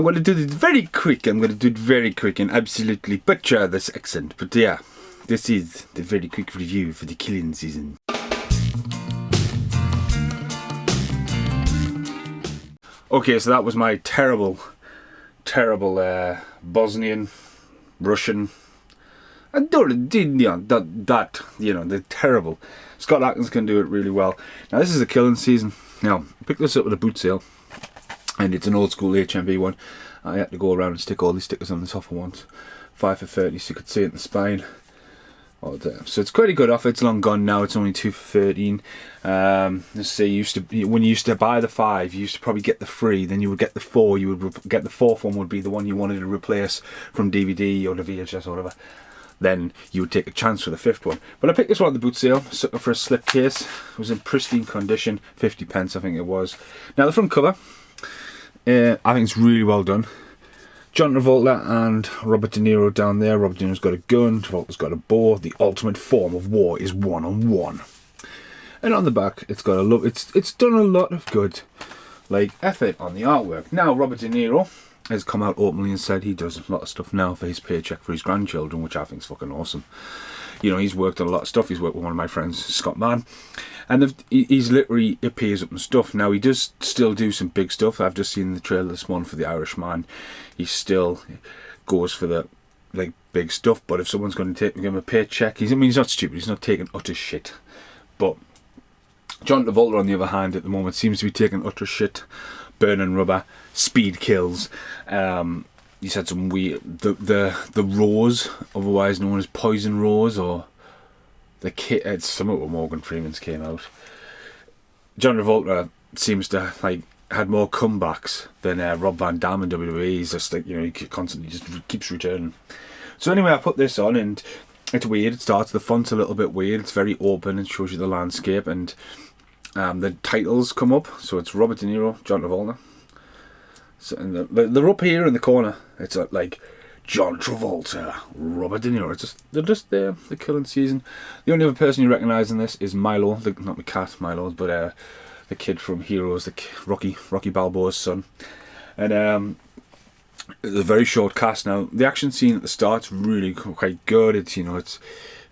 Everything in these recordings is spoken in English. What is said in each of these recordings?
I'm going to do it very quick. I'm going to do it very quick and absolutely butcher this accent. But yeah, this is the very quick review for the killing season. Okay, so that was my terrible Bosnian, Russian. I don't, you know, they're terrible. Scott Atkins can do it really well. Now this is the killing season. Now, I picked this up at a boot sale, and it's an old school HMV one. I had to go around and stick all these stickers on the top for once. 5 for 30, so you could see it in the spine. So it's quite a good offer. It's long gone now. It's only 2 for 13. Let's say when you used to buy the 5, you used to probably get the 3. Then you would get the 4. You would get the 4th one would be the one you wanted to replace from DVD or the VHS or whatever. Then you would take a chance for the 5th one. But I picked this one at the boot sale, sucker for a slip case. It was in pristine condition, 50 pence I think it was. Now the front cover, I think it's really well done. John Travolta and Robert De Niro down there. Robert De Niro's got a gun, Travolta's got a bow. The ultimate form of war is one-on-one. And on the back, it's got it's done a lot of good, like, effort on the artwork. Now Robert De Niro has come out openly and said he does a lot of stuff now for his paycheck for his grandchildren, which I think is fucking awesome. You know, he's worked on a lot of stuff. He's worked with one of my friends, Scott Mann, and he's literally appears up and stuff. Now he does still do some big stuff. I've just seen the trailer this one for The Irishman. He still goes for the like big stuff. But if someone's going to give him a paycheck, he's not stupid. He's not taking utter shit. But John Travolta, on the other hand, at the moment seems to be taking utter shit, burning rubber, speed kills. He's had some weird the rose, otherwise known as Poison Rose, or the kit. It's something with Morgan Freeman's came out. John Travolta seems to like had more comebacks than Rob Van Dam in WWE. He's just like, you know, he constantly just keeps returning. So anyway, I put this on and it's weird. It starts, the font's a little bit weird. It's very open and shows you the landscape, and the titles come up. So it's Robert De Niro, John Travolta. So, and they're up here in the corner. It's like John Travolta, Robert De Niro. They're just there. The killing season. The only other person you recognise in this is Milo, not my cat Milo, but the kid from Heroes, Rocky Balboa's son. And it's a very short cast. Now the action scene at the start's really quite good. It's, you know, it's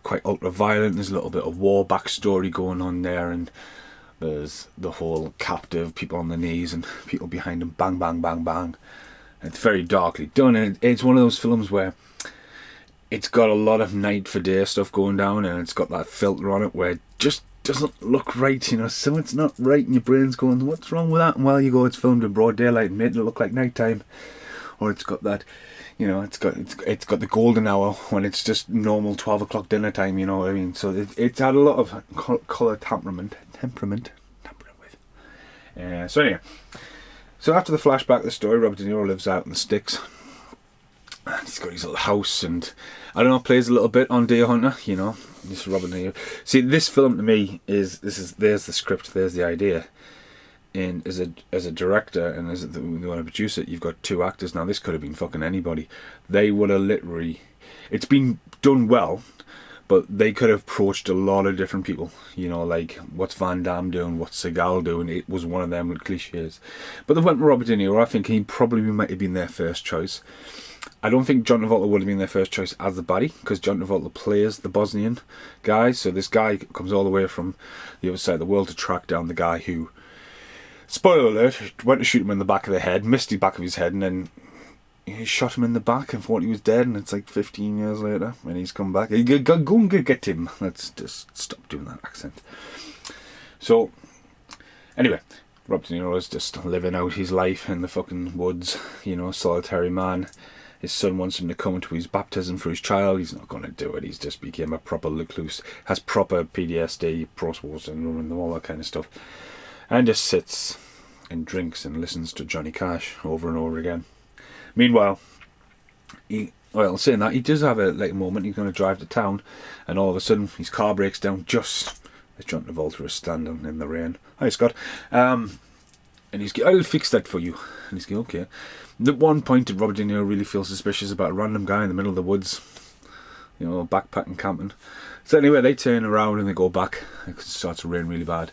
quite ultra violent. There's a little bit of war backstory going on there, and there's the whole captive, people on the knees and people behind them, bang, bang, bang, bang. And it's very darkly done, and it's one of those films where it's got a lot of night for day stuff going down, and it's got that filter on it where it just doesn't look right, you know. So it's not right, and your brain's going, what's wrong with that? And while you go, it's filmed in broad daylight and made it look like nighttime. Or it's got that, you know, it's got the golden hour when it's just normal 12 o'clock dinner time, you know what I mean? So it's had a lot of colour temperament with. So anyway, so after the flashback of the story, Robert De Niro lives out in the sticks. And he's got his little house, and I don't know, plays a little bit on Deer Hunter, you know. This is Robert De Niro. See, this film to me there's the script, there's the idea. And as a director and as the one to produce it, you've got 2 actors. Now this could have been fucking anybody. They would have literally, it's been done well, but they could have approached a lot of different people. You know, like, what's Van Damme doing? What's Seagal doing? It was one of them with cliches. But they went with Robert De Niro. I think he probably might have been their first choice. I don't think John Travolta would have been their first choice as the baddie, because John Travolta plays the Bosnian guy. So this guy comes all the way from the other side of the world to track down the guy who, spoiler alert, went to shoot him in the back of the head, missed the back of his head, and then he shot him in the back and thought he was dead, and it's like 15 years later and he's come back. Go and get him. Let's just stop doing that accent. So anyway, Robert De Niro is just living out his life in the fucking woods, you know, solitary man. His son wants him to come to his baptism for his child. He's not going to do it. He's just became a proper recluse, has proper PTSD, post-war syndrome and all that kind of stuff, and just sits and drinks and listens to Johnny Cash over and over again. Meanwhile, saying that, he does have a like moment. He's going to drive to town, and all of a sudden his car breaks down just as John Travolta is standing in the rain. Hi, Scott. And he's going, I'll fix that for you. And he's going, okay. At one point, Robert De Niro really feels suspicious about a random guy in the middle of the woods, you know, backpacking, camping. So anyway, they turn around and they go back. It starts to rain really bad.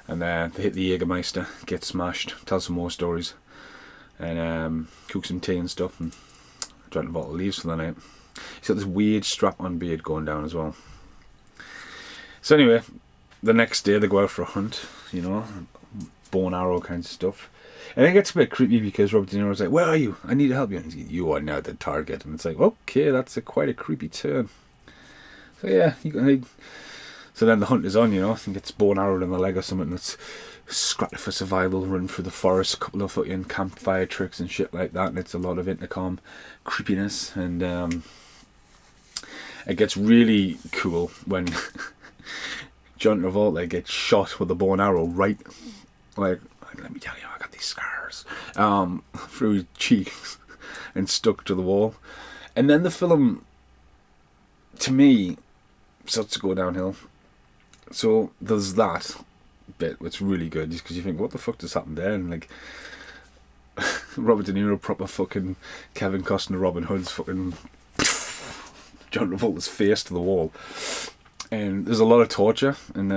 And they hit the Jägermeister, get smashed, tell some more stories. and cook some tea and stuff, and John Travolta leaves for the night. He's got this weird strap-on beard going down as well. So anyway, the next day they go out for a hunt, you know, bow and arrow kinds of stuff. And it gets a bit creepy because Robert De Niro's like, "Where are you? I need to help you." And he's like, "You are now the target." And it's like, okay, that's quite a creepy turn. So yeah, so then the hunt is on, you know. I think it's bow and arrow in the leg or something. And it's scratch for survival, run through the forest, a couple of fucking campfire tricks and shit like that. And it's a lot of intercom creepiness. And it gets really cool when John Travolta gets shot with a bow and arrow right, like, let me tell you, I got these scars through his cheeks and stuck to the wall. And then the film, to me, starts to go downhill. So there's that bit which is really good, just because you think, what the fuck just happened there? And like, Robert De Niro, proper fucking Kevin Costner, Robin Hood's fucking John Travolta's face to the wall. And there's a lot of torture, and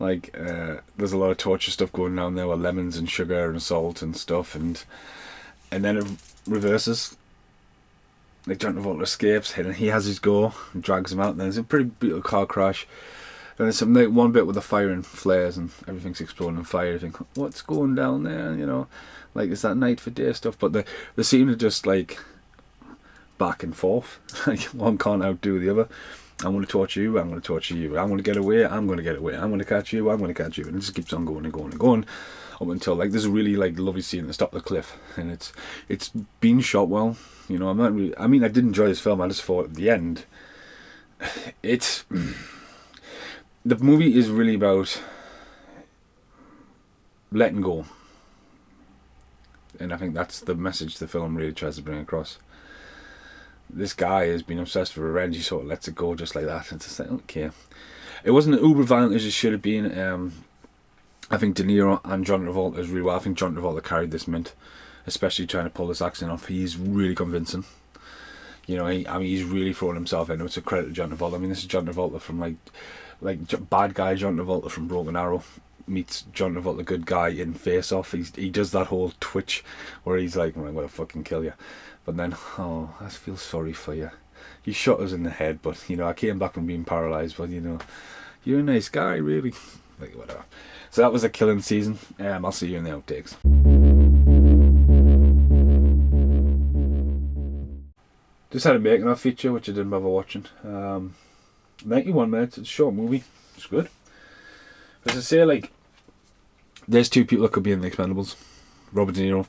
there's a lot of torture stuff going down there with lemons and sugar and salt and stuff, and then it reverses. Like, John Travolta escapes, and he has his go and drags him out, and there's a pretty brutal car crash. And there's some, like, one bit with the fire and flares and everything's exploding in fire. You think, what's going down there? You know, like, is that night for day stuff? But they seem to just, like, back and forth. Like, one can't outdo the other. I'm going to torture you, I'm going to torture you. I'm going to get away, I'm going to get away. I'm going to catch you, I'm going to catch you. And it just keeps on going and going and going. Up until, like, there's a really, like, lovely scene at the top of the cliff. And it's been shot well. You know, I did enjoy this film. I just thought at the end, the movie is really about letting go. And I think that's the message the film really tries to bring across. This guy has been obsessed with revenge. He sort of lets it go just like that. It's just like, okay. It wasn't uber violent as it should have been. I think De Niro and John Travolta is really well. I think John Travolta carried this mint, especially trying to pull this accent off. He's really convincing. You know, he's really throwing himself in. It's a credit to John Travolta. I mean, this is John Travolta from like bad guy John Travolta from Broken Arrow meets John Travolta, good guy in Face Off. He does that whole twitch where he's like, I'm gonna fucking kill you. But then, I feel sorry for you. You shot us in the head, but, you know, I came back from being paralysed, but, you know, you're a nice guy, really. Like, whatever. So that was a killing season. I'll see you in the outtakes. Just had a making of feature, which I didn't bother watching. 91 minutes, it's a short movie. It's good. As I say, like, there's two people that could be in The Expendables. Robert De Niro.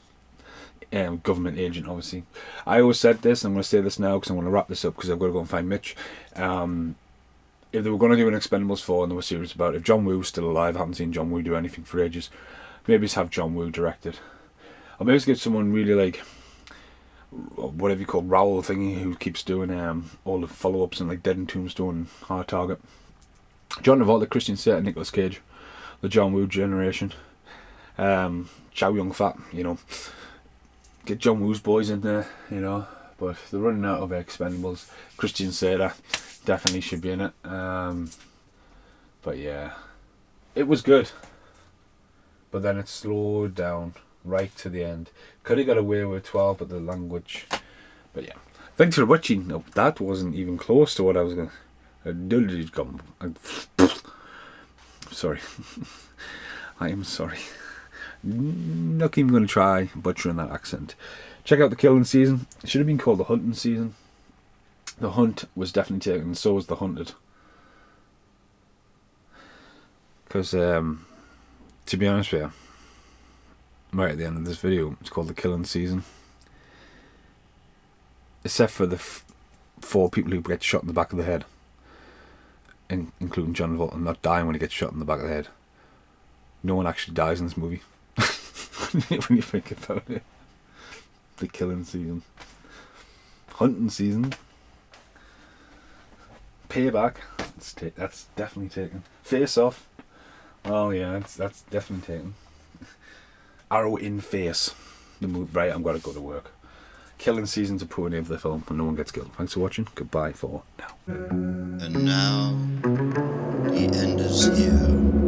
Government agent, obviously. I always said this, I'm going to say this now because I'm going to wrap this up because I've got to go and find Mitch. If they were going to do an Expendables 4 and they were serious about it, if John Woo was still alive, I haven't seen John Woo do anything for ages, maybe just have John Woo directed. Or maybe just get someone really like, whatever you call Raoul thingy, who keeps doing all the follow-ups and like Dead and Tombstone, Hard Target. John Travolta, Christian Slater, Nicolas Cage, the John Woo generation. Chow Yun-fat, you know. Get John Woo's boys in there, you know, but they're running out of Expendables. Christian Slater definitely should be in it. But yeah, it was good. But then it slowed down right to the end. Could have got away with 12, but the language. But yeah, thanks for watching. No, that wasn't even close to what I was going to. Sorry. I am sorry. Not even going to try butchering that accent. Check out the killing season. It should have been called the hunting season. The hunt was definitely taken, and so was the hunted. Because, to be honest with you, right at the end of this video, it's called the killing season. Except for the 4 people who get shot in the back of the head, including John Travolta, not dying when he gets shot in the back of the head. No one actually dies in this movie. When you think about it. The killing season. Hunting season. Payback. That's definitely taken. Face Off. Oh yeah, that's definitely taken. Arrow in Face. The move. Right, I'm going to go to work. Killing season's a poor name for the film, and no one gets killed. Thanks for watching. Goodbye for now. And now, the end is here.